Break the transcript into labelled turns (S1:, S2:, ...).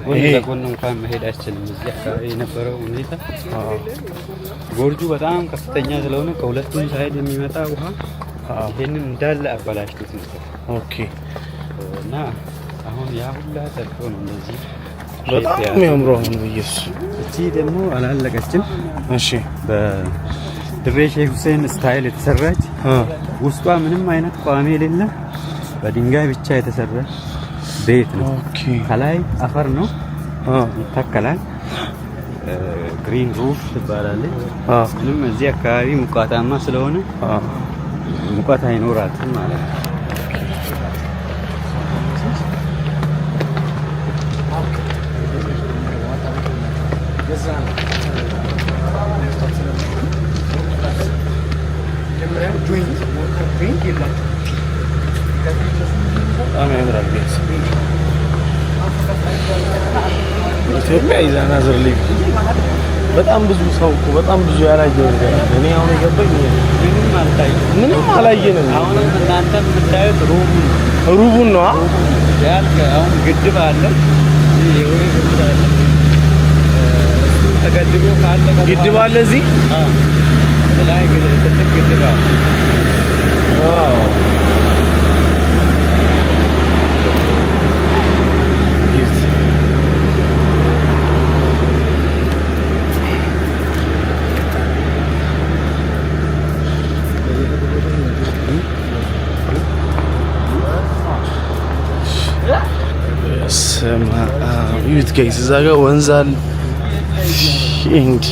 S1: ጎን ለጎን እንኳን መሄድ አይችልም። እዚህ አካባቢ የነበረው ሁኔታ ጎርጁ በጣም ከፍተኛ ስለሆነ ከሁለቱም ሳይድ የሚመጣ ውሃ ይሄንን እንዳለ አበላሽቶት ነበር።
S2: ኦኬ።
S1: እና አሁን ያ ሁላ ተርፎ ነው እንደዚህ
S2: በጣም የሚያምረው ነው። ኢየሱስ
S1: እቺ ደግሞ አላለቀችም።
S2: እሺ
S1: በድሬ ሼክ ሁሴን ስታይል የተሰራች ውስጧ ምንም አይነት ቋሚ የሌለ በድንጋይ ብቻ የተሰራ ቤት ነው።
S2: ኦኬ።
S1: ከላይ አፈር ነው ይተከላል። ግሪን ሩፍ ትባላለች። ምንም እዚህ አካባቢ ሙቀታማ ስለሆነ ሙቀት አይኖራትም ማለት ነው።
S2: ኢትዮጵያ ይዛና ዘርሊግ በጣም ብዙ ሰው እኮ በጣም ብዙ ያላየው ነገር አለ። እኔ አሁን የገባኝ ምንም አላየንም።
S1: አሁን እናንተ የምታዩት
S2: ሩቡን ነው
S1: ያልከ አሁን ግድብ አለ። ይሄ ግድብ አለ። ተገድቦ ካለ
S2: ግድብ አለ እዚህ
S1: ላይ ግድብ አለ።
S2: ዋው ዩት ጋይስ እዛ ጋር ወንዝ አለ። እንዲ